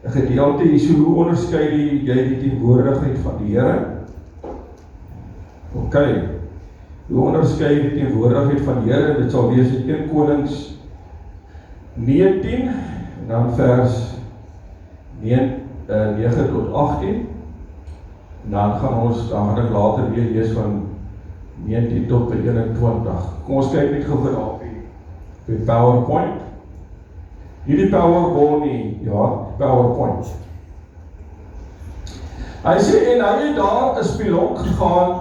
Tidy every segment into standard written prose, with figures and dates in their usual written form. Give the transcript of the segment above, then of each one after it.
'n gedeelte hier, so hoe onderskei jy die teenwoordigheid van die Here? OK. Hoe onderskei jy die teenwoordigheid van die Here? Dit sal wees in 1 Konings 19, en dan vers 9 tot 18. En dan gaan ek later weer lees van 19 tot 21. Kom ons kyk net gou vir daar op die PowerPoint. Hierdie PowerPoint nie, ja, PowerPoint. Hy sê, en hy het daar 'n spelonk gegaan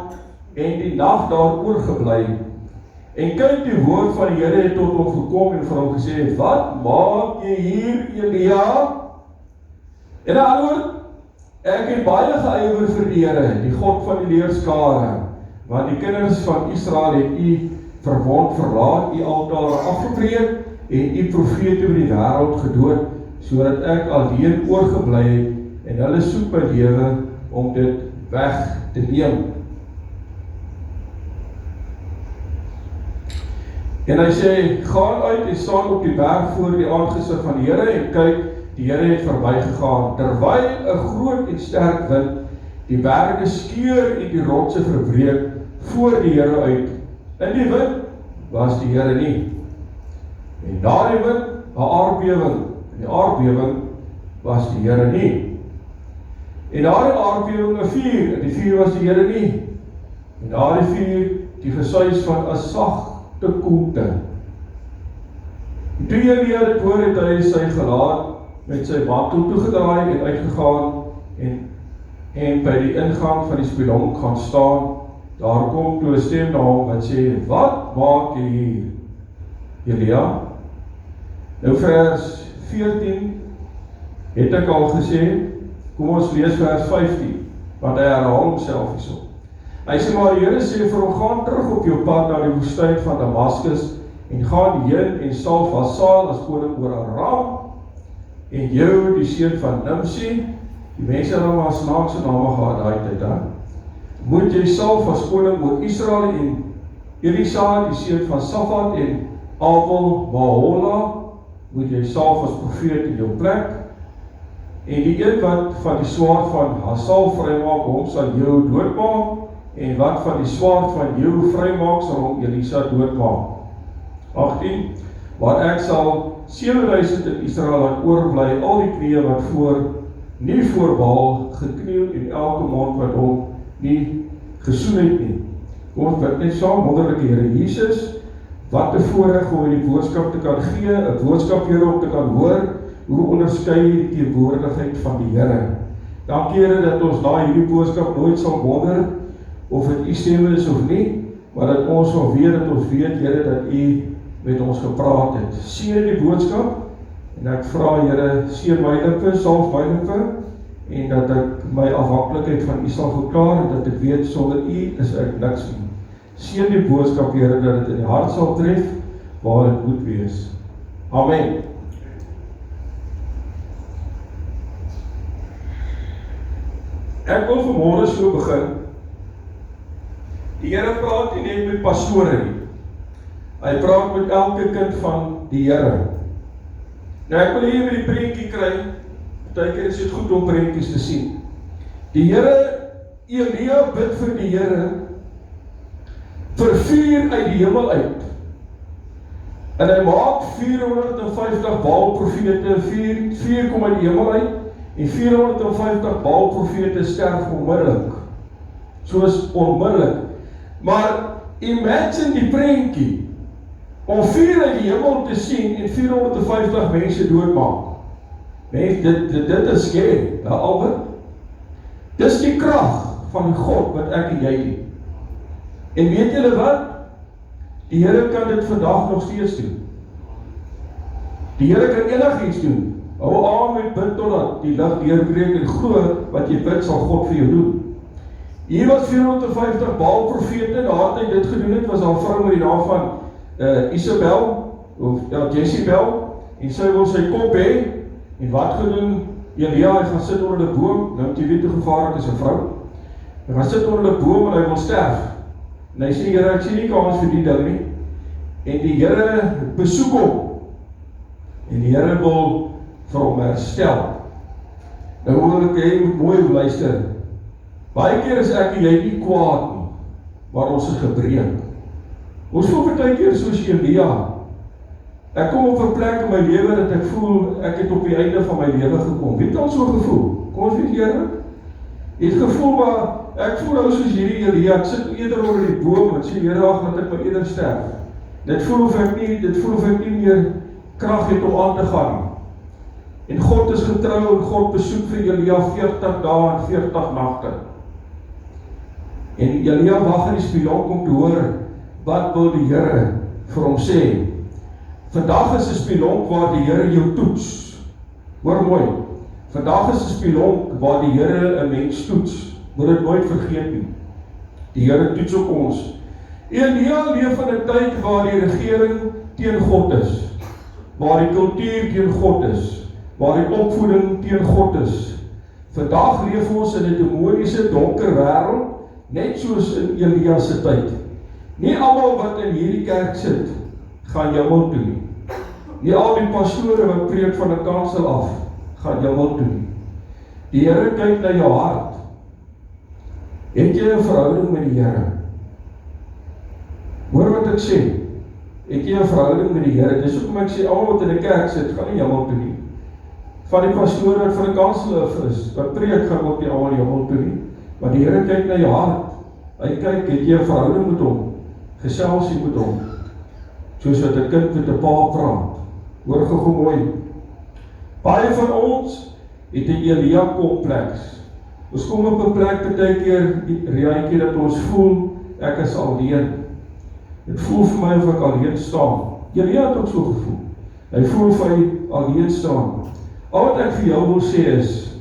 en die nag daar oorgebly. En kyk, die woord van die Here het tot hom gekom en vir hom gesê, wat maak jy hier, Elia? En hy antwoord, ek het baie geywer vir die Here, die God van die leerskare, want die kinders van Israel het u verwond verlaat, u altare afgebreek en u profete oor die wêreld gedood, sodat ek alleen oorgebly het en hulle soek my lewe om dit weg te neem. En hy sê, gaan uit en staan op die berg voor die aangesig van die Here en kyk, die Here het verbygegaan, terwyl 'n groot en sterk wind die berge skeur en die rotse verbreek voor die Here uit. In die wind was die Here nie. En na die wind 'n aardbewing. In die aardbewing was die Here nie. En na die aardbewing 'n vuur. In die vuur was die Here nie. En na die vuur die gesuis van 'n sagte koelte. Toe Elia dit hoor, het hy sy gelaat met sy mantel toegedraai en uitgegaan en by die ingang van die spelonk gaan staan. Daar kom toe 'n stem na hom wat sê, wat maak jy hier, Elia? Nou vers 14 het ek al gesê, kom ons lees vers 15, want hy herhaal homself hierso. Hy sê, maar die Here sê vir hom, gaan terug op jou pad na die woestyn van Damaskus en gaan heen en salf Hazael as koning oor Aram en Jehu die seun van Nimsi, die mense het hom as snaakse name gehad daai tyd dan, moet jy salf as koning oor Israel en Elisa die seun van Safat en Abel Mahola, moet jy salf as profeet in jou plek, en die een wat van die swaard van Hazael vrymaak, hom sal Jehu doodmaak, en wat van die swaard van Jehu vrymaak, sal hom Elisa doodmaak. 18. Maar ek sal 7000 in Israel laat oorbly, al die knieë wat nie voor Baal gekniel en elke mond wat hom nie gesoen het nie. Kom ons bid net saam, wonderlike Here Jesus, wat 'n voorreg om die boodskap te kan gee, 'n boodskap Here om te kan hoor, hoe onderskei die teenwoordigheid van die Here. Dankie Here dat ons na hierdie boodskap nooit sal wonder of dit u stem is of nie, maar dat ons sal weet dat ons weet Here dat u met ons gepraat het. Seën die boodskap en ek vra Here, seën my lippe, salf my lippe en dat ek my afhanklikheid van u sal verklaar en dat ek weet sonder u is ek niks nie. Seën die boodskap Here dat dit in die hart sal tref waar dit moet wees. Amen. Ek wil vanmôre so begin. Die Here praat nie net met pastore nie. Hy praat met elke kind van die Here. Nou ek wil hier met die prentjie kry. Partykeer is dit goed om prentjies te sien. Die Here, Elia bid vir die Here vir vuur uit die hemel uit. En hy maak 450 Baal profete, vuur kom uit die hemel uit en 450 Baal profete sterf onmiddellik. Soos onmiddellik. Maar imagine die prentjie om vuur uit die hemel te sien en 450 mense doodmaak. Nee, dit is scary, Albert. Dis die krag van God wat ek en jy het. En weet julle wat? Die Here kan dit vandag nog steeds doen. Die Here kan enigiets doen. Hou aan met bid totdat die lig deurbreek en glo wat jy bid sal God vir jou doen. Hier was 450 Baal profete, nadat hy dit gedoen het, was daar 'n vrou met die naam van Isabel, of Jezebel, en sy wil sy kop hê, en wat gedoen Elia, hy gaan sit onder 'n boom, nou jy weet hoe gevaarlik is 'n vrou, hy gaan sit onder 'n boom en hy wil sterf, en hy sê, Here, ek sien nie kans vir die ding nie, en die Here besoek hom, en die Here wil vir hom herstel, Nou wil ek jy moet mooi luister. Baie keer is ek en jy nie kwaad nie, maar ons is gebreek. Ons voel baie keer soos Elia. Ek kom op 'n plek in my lewe dat ek voel, ek het op die einde van my lewe gekom. Weet al so gevoel? Kom ons weet eerlik. Het gevoel maar, ek voel nou soos hierdie Elia, ek sit eerder onder die boom, en sê Here, ag, laat ek maar eerder sterf. Dit voel of ek nie meer krag het om aan te gaan. En God is getrou en God besoek vir Elia 40 dae en 40 nagte. En Elia wag in die spilonk om te hoor, wat wil die Here vir hom sê? Vandag is 'n spilonk waar die Here jou toets. Hoor mooi. Vandag is 'n spilonk waar die Here 'n mens toets. Moet dit nooit vergeet nie. Die Here toets ook ons. Elia leef in 'n tyd waar die regering teen God is. Waar die kultuur teen God is. Waar die opvoeding teen God is. Vandag leef ons in 'n demoniese donker wêreld, net soos in Elia se tyd. Nie almal wat in hierdie kerk sit, gaan hemel toe nie. Nie al die pastore wat preek van 'n kansel af, gaan hemel toe nie. Die Here kyk na jou hart. Het jy 'n verhouding met die Here? Hoor wat ek sê. Het jy 'n verhouding met die Here? Dis hoekom ek sê, almal wat in 'n kerk sit, gaan nie hemel toe nie. Van die pastore wat van 'n kansel is, wat preek, gaan ook nie almal hemel toe nie. Maar die Here kyk na jou hart. Hy kyk, het jy 'n verhouding met hom? Gesels jy met hom? Soos wat 'n kind met 'n pa praat. Hoor gou mooi. Baie van ons het 'n Elia kompleks. Ons kom op 'n plek baie keer, realiteit dat ons voel, ek is alleen. Dit voel vir my of ek alleen staan. Elia het ook so gevoel. Hy voel of hy alleen staan. Al wat ek vir jou wil sê is,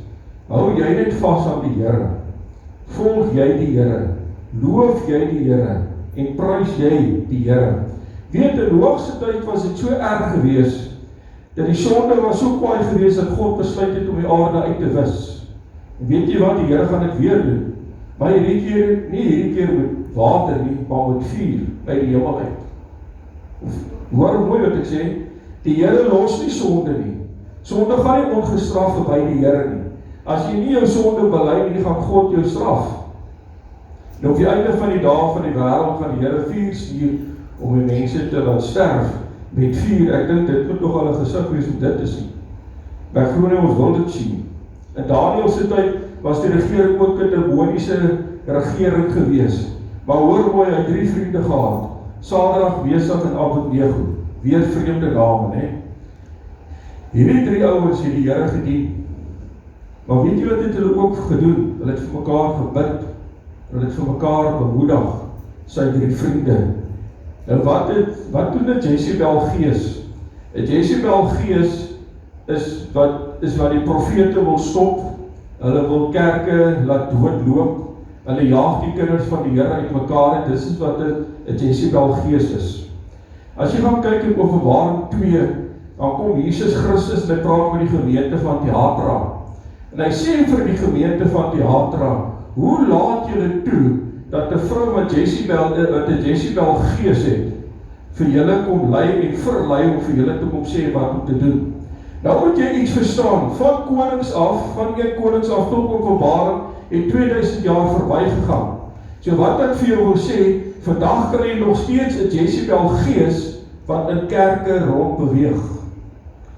hou jy net vas aan die Here. Volg jy die Here. Loof jy die Here. En prys jy die Here. Weet, in hoogste tyd was dit so erg gewees, dat die sonde was so kwaai gewees, dat God besluit het om die aarde uit te wis. En weet jy wat, die Here gaan dit weer doen. Maar hierdie keer met water nie, maar met vuur uit die hemel uit. Hoor mooi wat ek sê, die Here los nie sonde nie. Sonde gaan nie ongestraf verby die Here nie. As jy nie jou sonde bely nie, gaan God jou straf. Nou op die einde van die dae van die wêreld gaan die Here vuur stuur om die mense te laat sterf met vuur. Ek dink dit moet nog al 'n gesig wees om dit te sien. Maar ek glo nie ons wil dit sien. In Daniël se tyd was die regering ook 'n demoniese regering gewees. Maar hoor mooi, hy het 3 vriende gehad. Sadrag, Mesach en Abednego. Weer vreemde name, né? Hierdie 3 ouens het die Here gedien. Maar weet jy wat het hulle ook gedoen? Hulle het vir mekaar gebid. Hulle het vir mekaar bemoedig, sy 3 vriende. Nou wat doen dit Jezebel gees? Die Jezebel gees is wat die profete wil stop. Hulle wil kerke laat doodloop. Hulle jaag die kinders van die Here uit mekaar en dis wat 'n Jezebel gees is. As jy gaan kyk in Openbaring 2, dan kom Jesus Christus en hy praat met die gemeente van Thyatira. En hy sê vir die gemeente van Thyatira, hoe laat julle toe dat 'n vrou wat 'n Jezebel gees het, vir julle kom lei en verlei om vir julle te kom sê wat om te doen. Nou moet jy iets verstaan, van konings af, van 1 konings af tot Openbaring, het 2000 jaar verby gegaan. So wat ek vir jou wil sê, vandag kry jy nog steeds 'n Jezebel gees wat in kerke rond beweeg.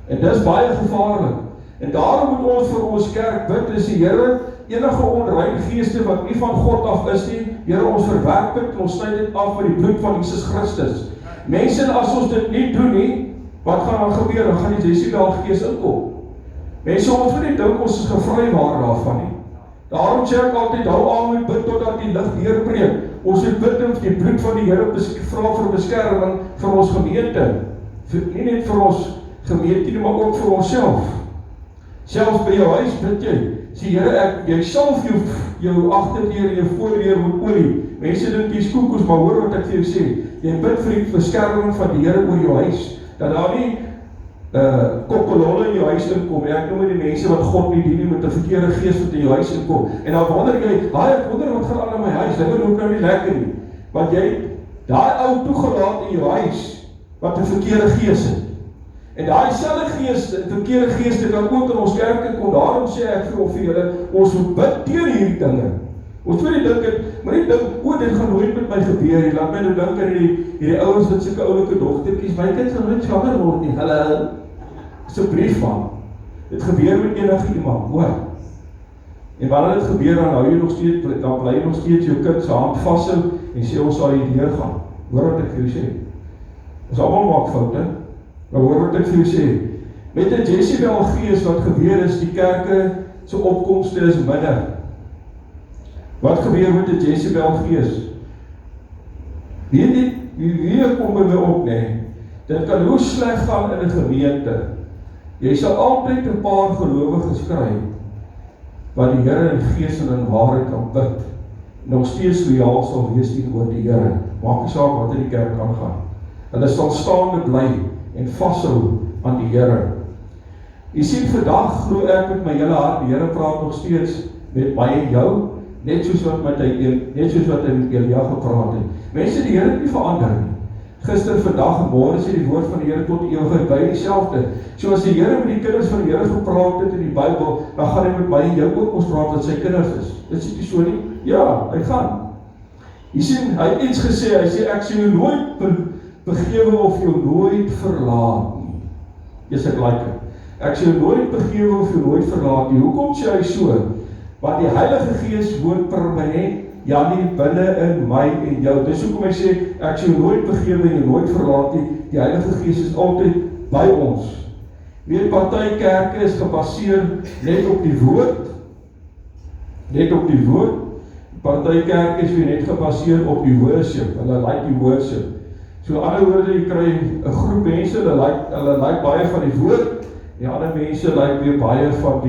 En dis baie gevaarlik. En daarom moet ons vir ons kerk bid, dis die Here, enige onrein geeste wat nie van God af is nie, Here, ons verwerp dit en ons sny dit af met die bloed van Jesus Christus. Mense, as ons dit nie doen nie, wat gaan dan gebeur? Dan gaan die Jezebel gees inkom. Mense, ons moet nie dink ons is gevrywaar daarvan nie. Daarom sê ek altyd, hou aan met bid totdat die lig deurbreek. Ons moet bid om die bloed van die Here vra vir beskerming vir ons gemeente. Nie net vir ons gemeente nie, maar ook vir onsself. Selfs by jou huis bid jy. Sê Here, jy salf jou agterdeur en jou voordeur met olie. Mense dink jy's koekoes, maar hoor wat ek vir jou sê. Jy bid vir die beskerming van die Here oor jou huis. Dat daar nie kokkelolle in jou huis inkom. Ek noem die mense wat God nie dien nie, met 'n verkeerde gees wat in jou huis inkom. En dan wonder jy, ek wonder wat gaan aan in my huis. Dinge loop nou nie lekker nie. Want jy daai ou toegelaat in jou huis wat 'n verkeerde gees het. En daai selfde geeste, verkeerde geeste kan ook in ons kerke kom. Daarom sê ek vir julle, ons moet bid teen hierdie dinge. Ons moet nie dink, maar nie dink, dit gaan nooit met my gebeur nie. Laat my nou dink aan hierdie ouens wat sulke oulike dogtertjies, my kind sal nooit swanger word nie. Hulle, asseblief man, dit gebeur met enige iemand, hoor. En wanneer dit gebeur, dan hou jy nog steeds, dan bly jy nog steeds jou kind se hand vashou en sê ons sal hier deurgaan. Hoor wat ek vir jou sê. Ons almal maak foute, maar hoor wat ek vir jou sê. Met die Jezebel gees wat gebeur is, die kerke se opkomste is minder. Wat gebeur met die Jezebel gees? Wie kom by my op, nee? Dit kan hoe sleg gaan in 'n gemeente. Jy sal altyd 'n paar gelowiges kry wat die Here in gees en in waarheid kan bid, nog steeds loyaal sal wees teenoor die Here. Maak nie saak wat in die kerk aangaan. Hulle sal staande bly en vashou aan die Here. Jy sien, vandag glo ek met my hele hart, die Here praat nog steeds met my en jou, net soos wat met hy met Elia gepraat het. Mense, die Here het nie verander nie. Gister, vandag en môre sê die woord van die Here tot ewigheid by dieselfde. So as die Here met die kinders van die Here gepraat het in die Bybel, dan gaan hy met my en jou ook ons praat wat sy kinders is. Dit is nie so nie? Ja, hy gaan. Jy sien, hy het iets gesê, hy sê, ek sê jou nooit begewe of jou nooit verlaat nie. Yes, ek like it. Ek sê jou nooit begewe of jou nooit verlaat nie. Hoekom sê hy so? Want die Heilige Gees woon permanent, ja nie binne in my en jou. Dis hoekom hy sê, ek sê jou nooit begewe en jou nooit verlaat nie. Die Heilige Gees is altyd by ons. Weet, party kerke is gebaseer net op die woord. Net op die woord. Party kerke is weer net gebaseer op die worship. Hulle like die worship. So ander woorde, jy kry 'n groep mense, hulle like baie van die woord, en ander mense like weer baie van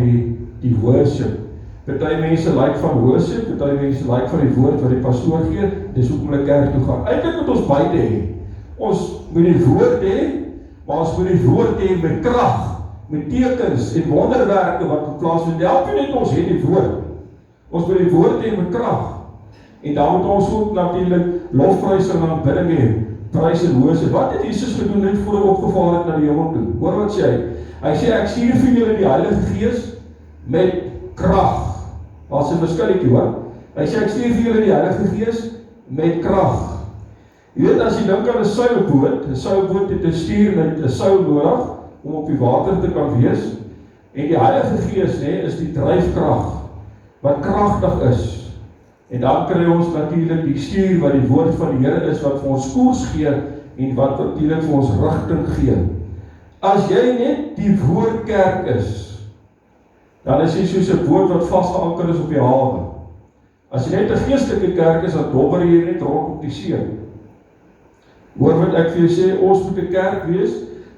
die worship. Party mense like van worship, party mense like van die woord wat die pastoor gee, dis hoekom hulle kerk toe gaan. Eintlik moet ons beide hê. Ons moet die woord hê, maar ons moet die woord hê met krag, met tekens en wonderwerke wat plaasvind. Help nie net ons het die woord. Ons moet die woord hê met krag. En dan moet ons ook natuurlik lofprys en aanbidding hê. Prys en worship. Wat het Jesus gedoen net voor hy opgevaar het na die hemel toe? Hoor wat sê hy? Hy sê, ek stuur vir julle die Heilige Gees met krag. Daar's 'n verskilletjie, hoor. Hy sê, ek stuur vir julle die Heilige Gees met krag. Jy weet, as jy dink aan 'n seilboot het 'n stuur met 'n seil nodig om op die water te kan wees. En die Heilige Gees, is die dryfkrag wat kragtig is. En dan kry ons natuurlik die stuur wat die woord van die Here is, wat vir ons koers gee en wat natuurlik vir ons rigting gee. As jy net die woordkerk is, dan is jy soos 'n boot wat vasgeanker is op die hawe. As jy net 'n geestelike kerk is, dan dobber jy net rond op die see. Hoor wat ek vir jou sê, ons moet 'n kerk wees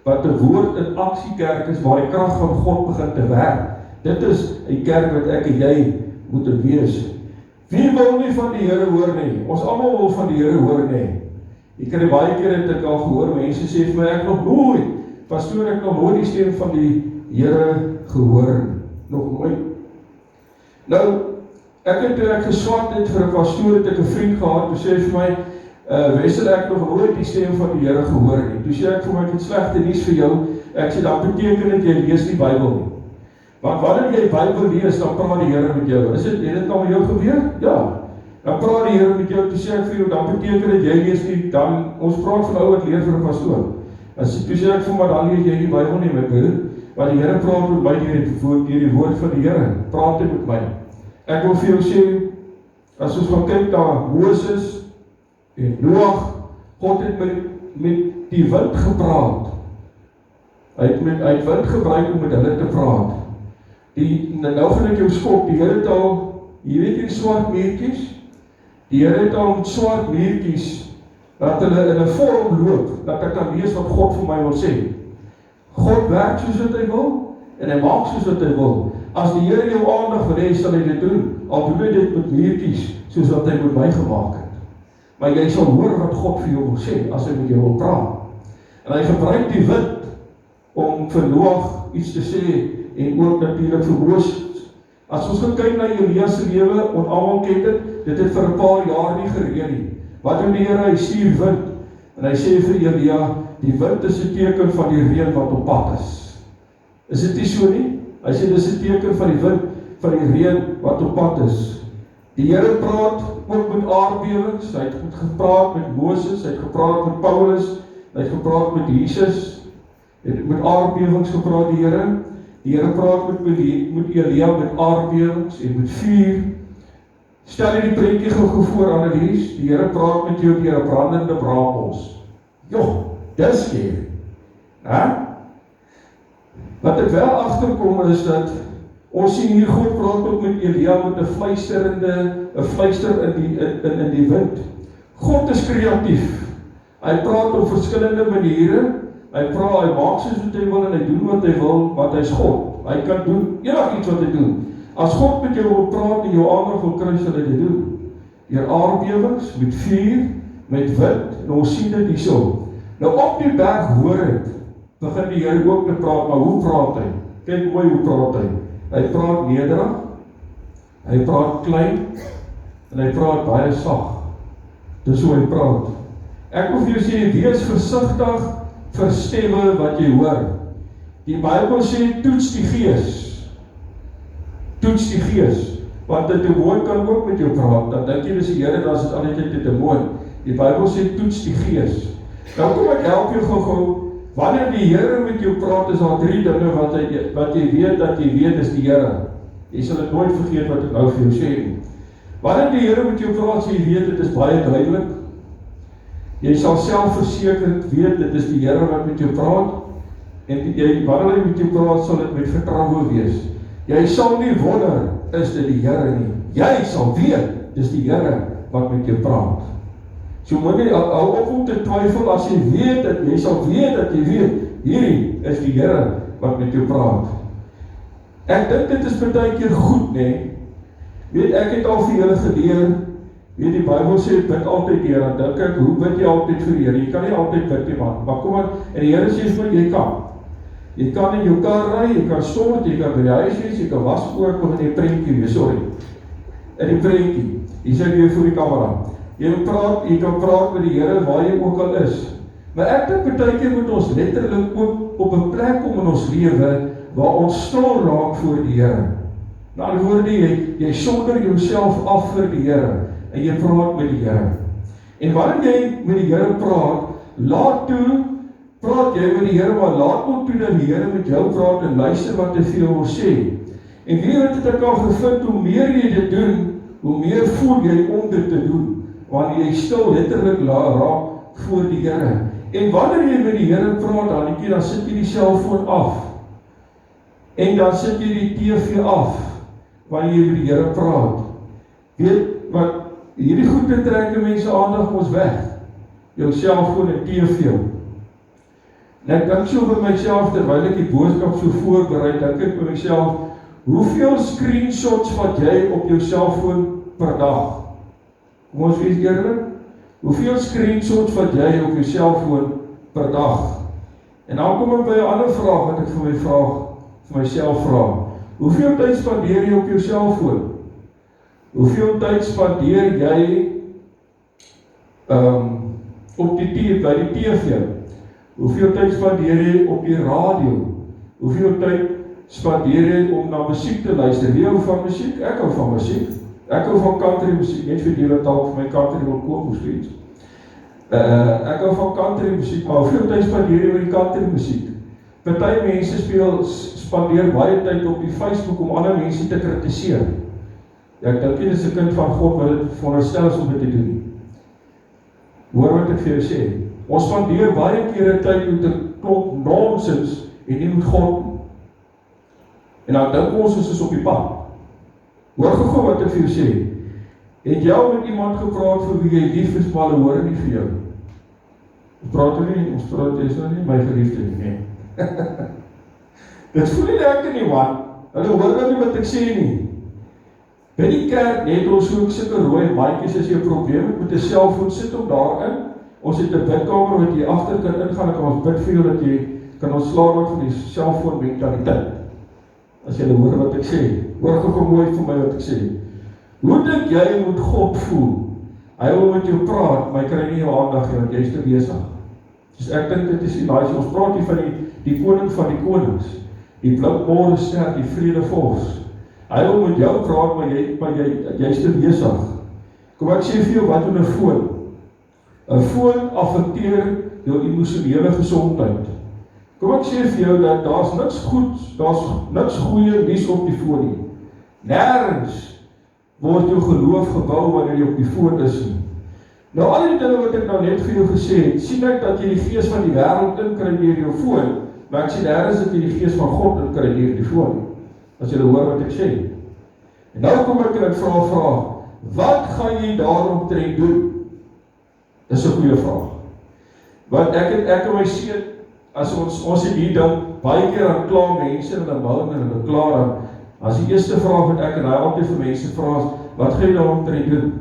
wat 'n woord in aksie kerk is, waar die krag van God begin te werk. Dit is 'n kerk wat ek en jy moet wees. Wie wil nie van die Here hoor nie? Ons almal wil van die Here hoor nie. Ek kry baie keer het ek al gehoor, mense sê vir my, ek nog nooit, pastoor, ek nog nooit die stem van die Here gehoor, nog nooit. Nou, ek het toe ek geswat het vir 'n pastoor, het ek 'n vriend gehad, toe sê vir my, Wessel, ek nog nooit die stem van die Here gehoor nie. Toe sê ek vir my, ek het slegte nuus vir jou, ek sê, dan beteken dit jy lees die Bybel nie. Want wanneer jy Bybel lees, dan praat die Here met jou. Is dit al met jou gebeur? Ja. Dan praat die Here met jou, toe sê ek vir jou, dan beteken dit jy lees nie, dan, ons praat van ou wat leer vir 'n pastoor. Toe sê ek vir my, dan lees jy die Bybel nie, my broer, want die Here praat met my deur die woord van die Here, praat hy met my. Ek wil vir jou sê, as ons gaan kyk na Moses en Noag, God het met die wind gepraat. Hy het wind gebruik om met hulle te praat. Nou gaan ek jou skop, die Here het al, jy weet die swart muurtjies? Die Here het al met swart muurtjies, dat hulle in 'n vorm loop, dat ek kan lees wat God vir my wil sê. God werk soos wat hy wil, en hy maak soos wat hy wil. As die Here jou aandag wil hê, sal hy dit doen, al doen hy dit met muurtjies, soos wat hy met my gemaak het. Maar jy sal hoor wat God vir jou wil sê, as hy met jou wil praat. En hy gebruik die wind, om vir Noag iets te sê, en ook natuurlik vir Moses. As ons gaan kyk na Elia se lewe, ons almal ken dit het vir 'n paar jaar nie gereën nie. Wat doen die Here? Hy stuur wind, en hy sê vir Elia, die wind is 'n teken van die reën wat op pad is. Is dit nie so nie? Hy sê dis 'n teken van die wind, van die reën wat op pad is. Die Here praat ook met aardbewings. Hy het gepraat met Moses, hy het gepraat met Paulus, hy het gepraat met Jesus. Hy het met aardbewings gepraat, die Here. Die Here praat met Elia met aardbewings en met vuur. Stel jy die prentjie gou voor, Annelies, die Here praat met jou deur 'n brandende braambos. Joh, dis scary. Wat ek wel agterkom is dat ons sien hier God praat ook met Elia met 'n fluister in die wind. God is kreatief. Hy praat op verskillende maniere. Hy maak soos wat hy wil en hy doen wat hy wil, want hy is God. Hy kan doen enigiets wat hy doen. As God met jou wil praat en jou aandag wil kry, sal hy dit doen. Deur aardbewings, met vuur, met wind, en ons sien dit hierso. Nou op die berg Horeb begin die Here ook te praat, maar hoe praat hy? Kyk mooi hoe praat hy. Hy praat nederig, hy praat klein, en hy praat baie sag. Dis hoe hy praat. Ek wil vir jou sê, wees versigtig vir stemme wat jy hoor. Die Bybel sê, toets die gees. Toets die gees. Want 'n demoon kan ook met jou praat. Dan dink jy dis die Here, dan is dit altyd 'n demoon. Die Bybel sê, toets die gees. Nou kom ek help jou gou-gou. Wanneer die Here met jou praat, is daar 3 dinge wat jy weet dat jy weet is die Here. Jy sal dit nooit vergeet wat ek nou vir jou sê. Wanneer die Here met jou praat, sê jy weet dit is baie duidelik. Jy sal selfversekerd weet dit is die Here wat met jou praat. En wanneer hy met jou praat, sal dit met vertroue wees. Jy sal nie wonder, is dit die Here nie. Jy sal weet, dis die Here wat met jou praat. So moet jy hou op om te twyfel as jy weet dat jy sal weet dat jy weet, hierdie is die Here wat met jou praat. Ek dink dit is baie keer goed, nee. Weet, ek het al vir julle geleer, weet die Bybel sê, bid altyd Here, dan dink ek, hoe bid jy altyd vir die Here? Jy kan nie altyd bid nie, maar kom aan, en die Here sê vir jy kan. Jy kan in jou kar ry, jy kan stort, jy kan by die huis wees, jy kan was ook nog in die prentjie wees, sorry. In die prentjie, hier sê jy voor die kamera. Jy kan praat met die Here waar jy ook al is. Maar ek dink baie keer moet ons letterlik ook op 'n plek kom in ons lewe waar ons stil raak voor die Here. Na die woorde, jy sonder jouself af vir die Here en jy praat met die Here. En wanneer jy met die Here praat jy met die Here, maar laat ook toe dat die Here met jou praat en luister wat hy vir jou wil sê. En weet wat het ek al gevind, hoe meer jy dit doen, hoe meer voel jy om dit te doen. Wanneer jy stil letterlik raak voor die Here. En wanneer jy met die Here praat, dan sit jy die selfoon af. En dan sit jy die TV af, wanneer jy met die Here praat. Weet wat, hierdie goede trek die mense aandag ons weg. Jou selfoon en TV. En ek dink so vir myself, terwyl ek die boodskap so voorberei, dink ek vir myself, hoeveel screenshots vat jy op jou selfoon per dag? Kom ons wees eerlik, hoeveel screenshots vat jy op jou selfoon per dag? En dan kom ek by 'n ander vraag wat ek vir myself vra. Hoeveel tyd spandeer jy op jou selfoon? Hoeveel tyd spandeer jy by die TV? Hoeveel tyd spandeer jy op die radio? Hoeveel tyd spandeer jy om na musiek te luister? Wie hou van musiek? Ek hou van musiek. Ek hou van country musiek, net vir die wat dalk vir my country wil koop of zoiets. Ek hou van country musiek, maar hoeveel tyd spandeer jy met die country musiek? Party mense spandeer baie tyd op die Facebook om ander mense te kritiseer. Ja, ek dink dit is 'n kind van God wat dit veronderstel is om dit te doen. Hoor wat ek vir jou sê. Ons spandeer baie kere tyd met 'n klomp nonsens en nie met God. En dan dink ons is op die pad. Hoor gou wat ek vir jou sê. Het jy al met iemand gepraat vir wie jy lief is, maar hulle hoor nie vir jou? Ons praat jy is nou nie my geliefde nie, nee. Dit voel nie lekker nie, man. Hulle hoor nou nie wat ek sê nie. By die kerk net ons ook sulke rooi maatjies as jy 'n probleem het met 'n selfoon, sit hom daarin. Ons het 'n bidkamer wat jy agter kan ingaan en kan ons bid vir jou dat jy kan ontslae word van die selfoon mentaliteit. As jy hoor wat ek sê, hoor gou mooi vir my wat ek sê. Hoe dink jy moet God voel? Hy wil met jou praat, maar hy kry nie jou aandag nie, want jy is te besig. Dus ek dink dit is die laaste, ons praat hier van die koning van die konings, die blauwbare ster, die vredevors. Hy wil met jou praat, maar jy is te besig. Kom ek sê vir jou, wat doen 'n foon? 'n Foon affekteer jou emosionele gesondheid. Kom ek sê vir jou dat daar's niks goeie nuus op die foon nie. Nêrens word jou geloof gebou wanneer jy op die foon is nie. Nou al die dinge wat ek nou net vir jou gesê het, sien ek dat jy die gees van die wêreld inkry deur jou foon, maar ek sien nêrens dat jy die gees van God inkry deur die foon. As jy hoor wat ek sê. En nou kom ek en ek vra 'n vraag. Wat gaan jy daaromtrent doen? Dis 'n goeie vraag. Want ek en my seun, as ons het hier dan baie keer aan klaar mense en dan bou en hulle klaar aan. As die eerste vraag wat ek en hy altyd vir mense vra is, wat gaan jy daaromtrent doen?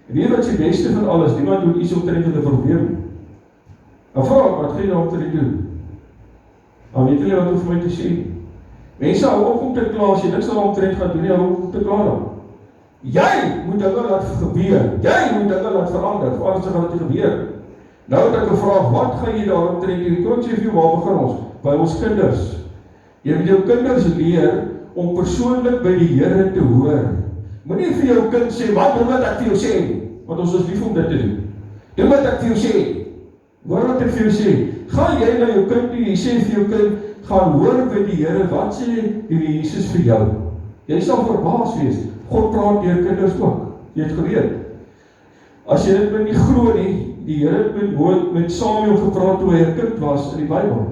En weet wat die beste van alles, niemand doen iets omtrent 'n probleem nie. Dan vra ek, wat gaan jy daaromtrent doen? Dan weet julle wat hoef vir my te sê. Mense hou op om te kla, as jy niks daaromtrent gaan doen nie, hou op om te kla dan. Jy moet dinge laat gebeur. Jy moet dinge laat verander, anders gaan dit gebeur. Nou het ek 'n vraag, wat gaan jy daaromtrent doen? Kom ek sê vir jou, waar begin ons? By ons kinders. Jy moet jou kinders leer om persoonlik by die Here te hoor. Moenie vir jou kind sê, doen wat ek vir jou sê nie, want ons is lief om dit te doen. Doen wat ek vir jou sê. Hoor wat ek vir jou sê. Gaan jy na jou kind toe, jy sê vir jou kind, gaan hoor by die Here, wat sê die Jesus vir jou? Jy sal verbaas wees. God praat deur kinders ook. Jy het geweet. As jy dit nie glo nie, die Here het met Samuel gepraat toe hy 'n kind was in die Bybel.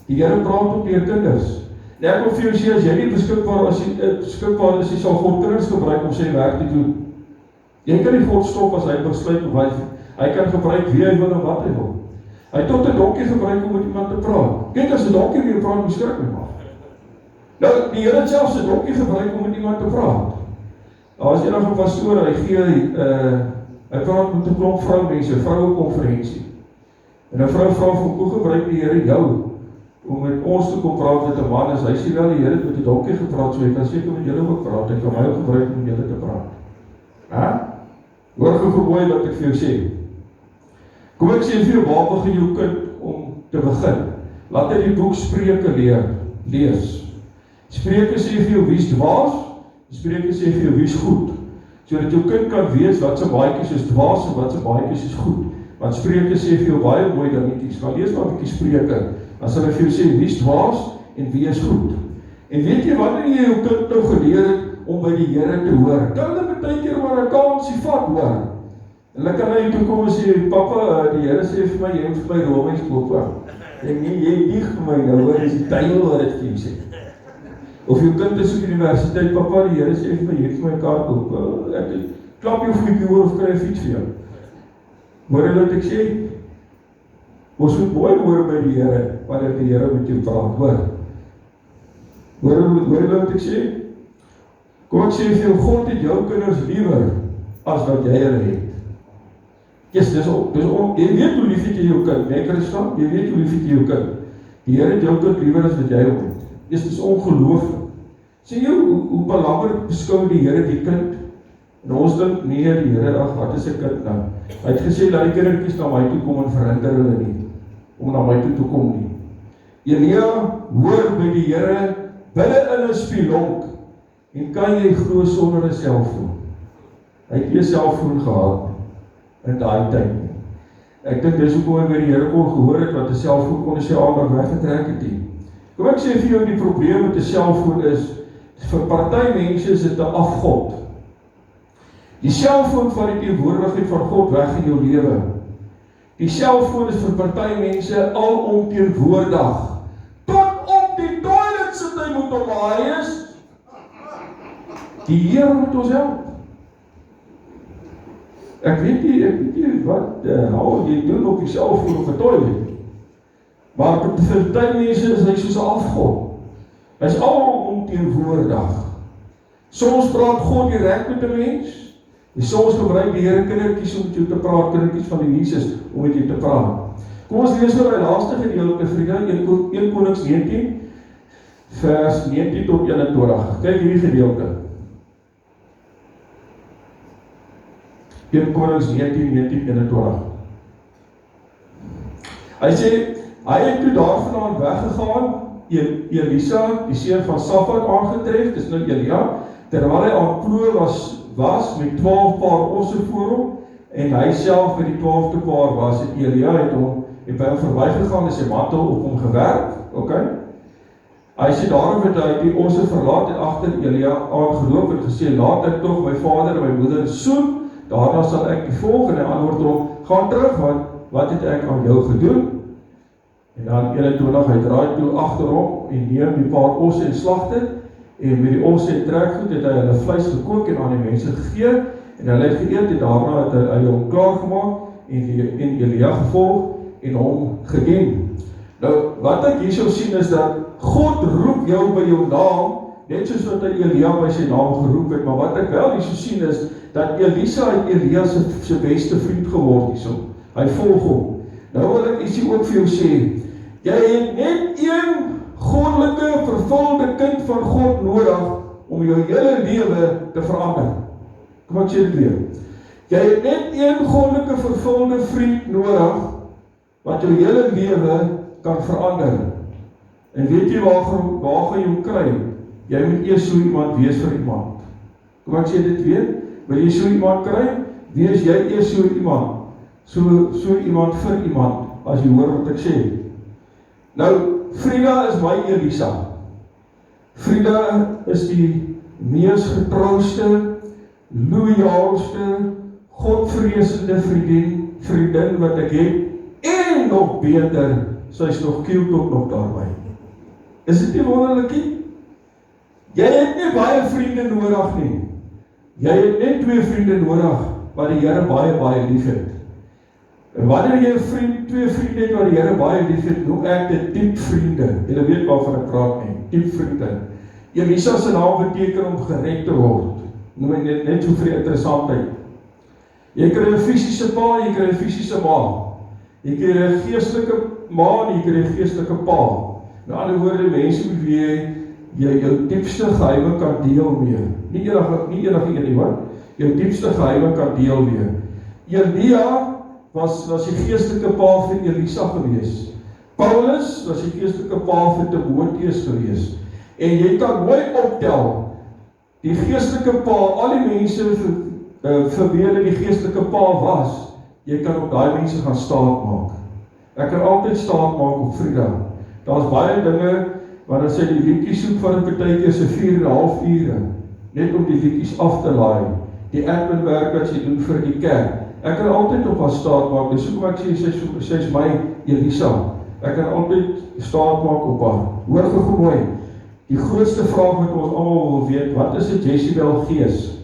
Die Here praat ook deur kinders. En ek wil vir jou sê, as jy nie beskikbaar is, jy sal God kinders gebruik om sy werk te doen. Jy kan nie God stop as hy besluit of hy kan gebruik wie hy wil en wat hy wil. Hy het tot 'n donkie gebruik om met iemand te praat. Kyk, as 'n donkie met jou praat, beskrik my maar. Nou, die Here het selfs 'n donkie gebruik om met iemand te praat. Daar was eendag 'n pastoor, hy praat met 'n klomp vroumense, vrouekonferensie. En 'n vrou vra vir hoe gebruik die Here jou om met ons te kom praat met 'n man, as hy sê wel die Here het met 'n donkie gepraat, so hy kan seker met julle ook praat, hy kan my ook gebruik om met julle te praat. Hoor gou mooi wat ek vir jou sê. Kom ek sê vir jou, waar begin jou kind om te begin? Laat hy die boek Spreuke lees. Spreuke sê vir jou wie's dwaas, Spreuke sê vir jou wie's goed, sodat jou kind kan weet wat se baadjies is dwaas en wat se baadjies is goed. Want Spreuke sê vir jou baie mooi dingetjies. Gaan lees maar 'n bietjie Spreuke. Dan sal hy vir jou sê wie's dwaas en wie is goed. En weet jy wanneer jy jou kind nou geleer het om by die Here te hoor, kan hulle baie keer maar 'n kansie vat hoor. En hulle kan nou toe kom en sê, pappa, die Here sê vir my, jy moet vir my Romeins koop. Ek nie, jy dieg vir my nou, hoor, is die duiwel wat dit vir jou sê. Of jou kind is op universiteit, pappa, die Here sê vir my, jy moet vir my kaart koop. Ek klap jou voetjie hoor of kry 'n fiets vir jou. Hoor jy wat ek sê? Ons moet mooi hoor by die Here, wanneer die Here met jou praat, hoor. Hoor jy wat ek sê? Kom ek sê vir jou, God het jou kinders liewer as wat jy hulle het. Yes, jy weet hoe lief het jy jou kind, nee Christa, jy weet hoe lief het jy jou kind. Die Here het jou kind liewer as wat jy hom het. Dit is ongelooflik. Sê jy, hoe belangrik beskou die Here die kind? En ons dink, nee, die Here, ag, wat is 'n kind nou? Hy het gesê, laat die kindertjies na my toe kom en verhinder hulle nie, om na my toe te kom nie. Elia, hoor by die Here, binne in 'n spilonk, en kan jy glo sonder 'n selfoon? Hy het nie 'n selfoon gehad in daai tyd nie. Ek dink dis hoekom hy by die Here kon gehoor het, wat 'n selfoon kon sy aandag weggetrek het nie. Kom ek sê vir jou, die probleem met 'n selfoon is, vir party mense is dit 'n afgod. Die selfoon van die teenwoordigheid van God weg in jou lewe. Die selfoon is vir party mense alomteenwoordig. Tot op die toilet sit hy moet hom haai is. Die Here moet ons help. Ek weet nie wat jy doen op die selfoon op 'n toilet. Maar vir party mense is hy soos 'n afgod. Hy is alomteenwoordig. Soms praat God direk met 'n mens. En soms gebruik die Here kindertjies om met jou te praat, kindertjies van die Jesus om met jou te praat. Kom ons lees nou die laaste gedeelte vir jou, 1 Konings 19, vers 19 tot 21. Kyk hierdie gedeelte. 1 Konings 19, 21. Hy sê, hy het toe daarvandaan weggegaan, Elisa, die seun van Safat, aangetref, dis nou Elia, terwyl hy aan ploeg was met 12 paar osse voor hom, en hy self met die 12de paar was, en Elia het by hom verbygegaan en sy mantel op hom gewerp, okay? Hy sê daarom het hy die osse verlaat en agter Elia aangeloop en gesê, laat ek tog my vader en my moeder soen, daarna sal ek die volg, en hy antwoord hom, gaan terug, want wat het ek aan jou gedoen? En dan 21, hy draai toe agter hom en neem die paar osse en slag dit, en met die osse en trekgoed het hy hulle vleis gekook en aan die mense gegee, en hulle het geëet en daarna het hy hom klaargemaak en Elia gevolg en hom gedien. Nou, wat ek hierso sien is dat God roep jou by jou naam, net soos wat hy Elia by sy naam geroep het, maar wat ek wel hierso sien is, dat Elisa en Elia sy beste vriend geword hierso. Hy volg hom. Nou wil ek ietsie ook vir jou sê, jy het net een goddelike, vervulde kind van God nodig om jou hele lewe te verander. Kom ek sê dit weer. Jy het net een goddelike, vervulde vriend nodig wat jou hele lewe kan verander. En weet jy waar gaan jy hom kry? Jy moet eers so iemand wees vir iemand. Kom ek sê dit weer? Wil jy so iemand kry? Wees jy eers so iemand. So iemand vir iemand, as jy hoor wat ek sê. Nou, Frida is my Elisa. Frida is die mees getrouste, loyaalste, godvreesende vriendin wat ek het, en nog beter, sy is nog kieltop nog daarby. Is dit nie wonderlikie? Jy het nie baie vriende nodig nie. Jy het net 2 vriende nodig, wat die Here baie lief het. En wanneer jy 2 vriende het wat die Here baie lief het, noem ek dit diep vriende. Julle weet waarvan ek praat nie, diep vriende. Elisa se naam beteken om gered te word. Noem ek net so vir die interessantheid. Jy kry 'n fisiese pa, jy kry 'n fisiese ma. Jy kry 'n geestelike ma en jy kry 'n geestelike pa. Met ander woorde, mense met wie jy jou diepste geheime kan deel mee. Nie enige een nie, wat? Jou diepste geheime kan deel mee. Elia was die geestelike pa vir Elisa gewees. Paulus was die geestelike pa vir Timotheus gewees. En jy kan mooi optel, die geestelike pa, al die mense vir wie hulle die geestelike pa was, jy kan op daai mense gaan staat maak. Ek kan altyd staat maak op Frida. Daar's baie dinge, wanneer sy die liedjies soek van 'n partytjie se 4,5 ure, net om die liedjies af te laai, die adminwerk wat sy doen vir die kerk. Ek kan altyd op haar staat maak, dis hoekom ek sê, sy is my Elisa. Ek kan altyd staat maak op haar. Hoor gou mooi, die grootste vraag wat ons almal wil weet, wat is 'n Jezebel gees?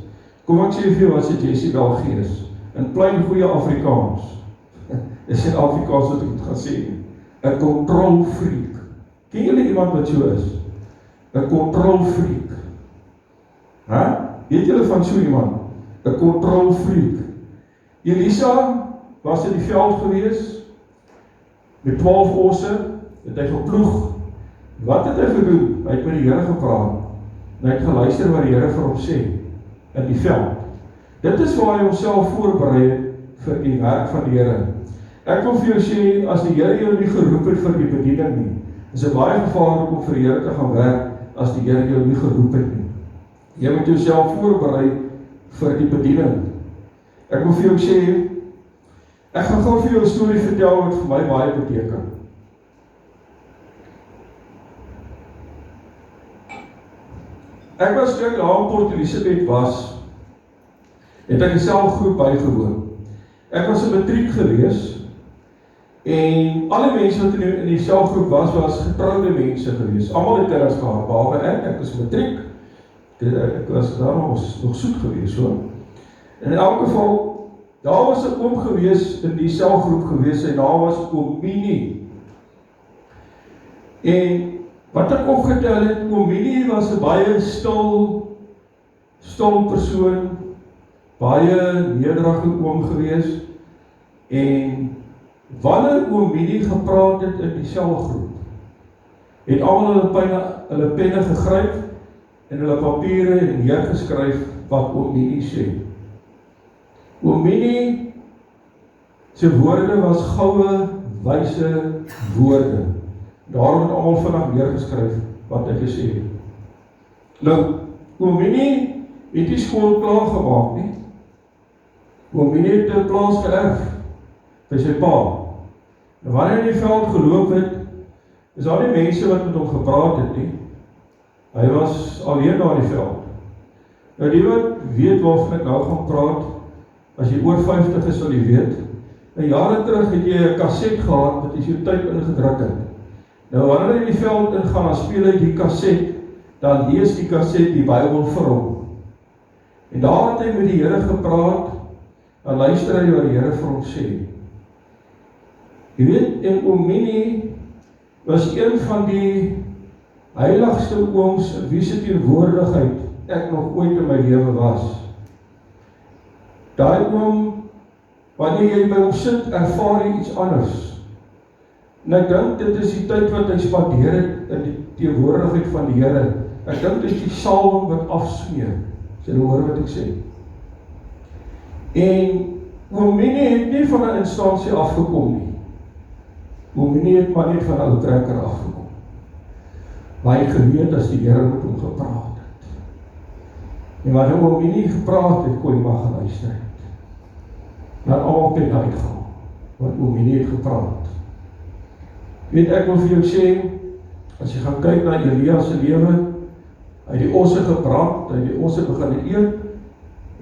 Kom ek sê vir jou, wat is 'n Jezebel gees? In plain goeie Afrikaans, is in Afrikaans wat ek moet gaan sê, 'n kontrolfreak. Ken julle iemand wat so is? 'n kontrolfreak. Weet julle van so iemand? 'n kontrolfreak. Elisa was in die veld gewees, met 12 osse, het hy geploeg. Wat het hy gedoen? Hy het met die Here gepraat, en hy het geluister wat die Here vir hom sê, in die veld. Dit is waar hy homself voorberei het vir die werk van die Here. Ek wil vir jou sê, as die Here jou nie geroep het vir die bediening nie, is dit baie gevaarlik om vir die Here te gaan werk, as die Here jou nie geroep het nie. Jy moet jouself voorberei vir die bediening. Ek wil vir jou sê, ek gaan gou vir jou 'n storie vertel wat vir my baie beteken. Ek was toe ek daar in Port Elizabeth was, het ek 'n selgroep bygewoon. Ek was 'n matriek gewees, en alle mense wat in die selgroep was getroude mense gewees. Almal het kinders gehad, behalwe ek was matriek. Ek was daar nog soet gewees, so. En in elk geval, daar was 'n oom gewees in die selgroep gewees, sy naam was Oom Minnie. En wat ek opgetel het, Oom Minnie was 'n baie stil persoon, baie nederige oom gewees, en wanneer Oom Minnie gepraat het in die selgroep, het almal hulle penne gegryp, en hulle papiere neergeskryf wat Oom Minnie sê. Oom Minnie se woorde was goue wyse woorde. Daarom het almal vanaf neergeskryf wat hy gesê het. Nou, oom Minnie het die skool klaar gemaak nie. Oom Minnie het 'n plaas geërf vir sy pa. En wanneer hy in die veld geloop het, is daar nie mense wat met hom gepraat het nie. Hy was alleen daar in die veld. Nou die wat weet waarvan ek nou gaan praat, as jy oor 50 is sal jy weet. Nou jare terug het jy 'n kaset gehad wat jy jou tyd ingedruk het. Nou wanneer hy in die veld ingaan, dan speel hy die kaset, dan lees die kaset die Bybel vir hom. En daar het hy met die Here gepraat, dan luister hy wat die Here vir hom sê. Jy weet, en oom Minnie was een van die heiligste ooms in wie se teenwoordigheid ek nog ooit in my lewe was. Daai oom, wanneer jy by hom sit, ervaar jy iets anders. En ek dink dit is die tyd wat hy spandeer het in die teenwoordigheid van die Here. Ek dink dit is die salwing wat afsmeer. Jy hoor wat ek sê. En oom Minnie het nie van 'n instansie afgekom nie. Oom Minnie het maar net van 'n ou trekker afgekom. Maar hy geweet as die Here met hom gepraat het. En wanneer oom Minnie gepraat het, kon jy maar gaan luister het. Dan almal pen uitgaan, wat oom Minnie het gepraat. Weet ek wil vir jou sê, as jy gaan kyk na Elia se lewe, hy het die osse gebrand, hy het die osse begin eet,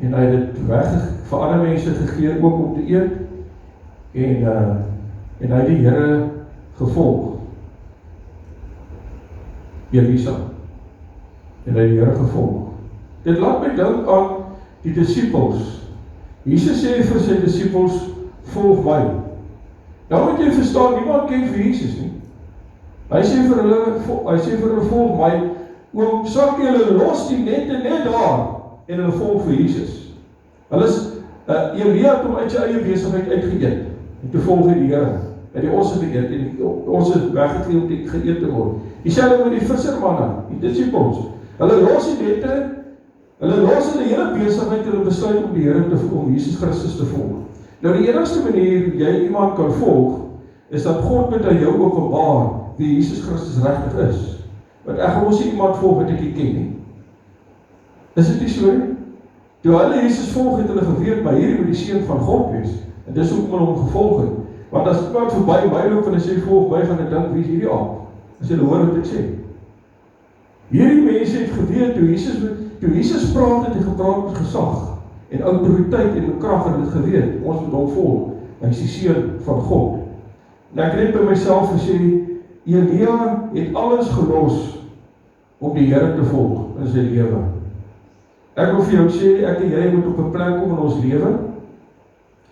en hy het dit weg vir ander mense gegee ook om te eet, en hy het die Here gevolg. Elisa, en hy het die Here gevolg. Dit laat my dink aan die disippels. Jesus sê vir sy disippels, volg my. Nou moet jy verstaan, niemand ken vir Jesus nie. Hy sê vir hulle, volg my, oom sak julle los die nette net daar, en hulle volg vir Jesus. Hulle is, Elia het hom uit sy eie besigheid uitgeëet, en toe volg hy die Here, en die osse geëet, en die osse weggegee om geëet te word. Dieselfde met die vissermanne, die disippels, hulle los die nette, hulle los hulle hele besigheid, hulle besluit om die Here om Jesus Christus te volg. Nou die enigste manier hoe jy iemand kan volg, is dat God met aan jou openbaar wie Jesus Christus regtig is. Want ek gaan ons nie iemand volg wat ek nie ken nie. Is dit nie so nie? Toe hulle Jesus volg het hulle geweet, maar hierdie moet die seun van God wees. En dis hoekom hulle hom gevolg het. Want as iemand verby my loop en hy sê volg my, gaan ek dink wie is hierdie aap? As hulle hoor wat ek sê. Hierdie mense het geweet toe Jesus praat het hy gepraat met gesag en autoriteit en met krag en het geweet, ons moet hom volg. Hy is die seun van God. En ek het by myself gesê, Elia het alles gelos om die Here te volg in sy lewe. Ek wil vir jou sê, ek en jy moet op 'n plek kom in ons lewe.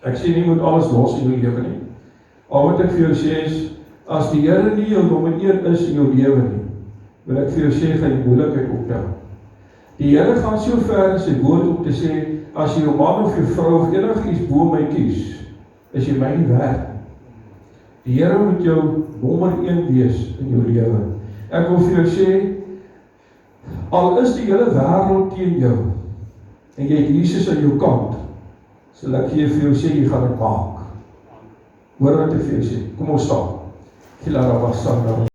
Ek sê nie moet alles los in jou lewe nie. Al wat ek vir jou sê is, as die Here nie jou nommer 1 is in jou lewe nie, wil ek vir jou sê, gaan die moeilikheid optel. Die Here gaan so ver in sy woord om te sê, as jy jou man of jou vrou of enigiets bo my kies, is jy my nie werd. Die Here moet jou nommer 1 wees in jou lewe. Ek wil vir jou sê, al is die hele wêreld teen jou, en jy het Jesus aan jou kant, sal ek vir jou sê, jy gaan dit maak. Hoor wat ek vir jou sê, kom ons staan.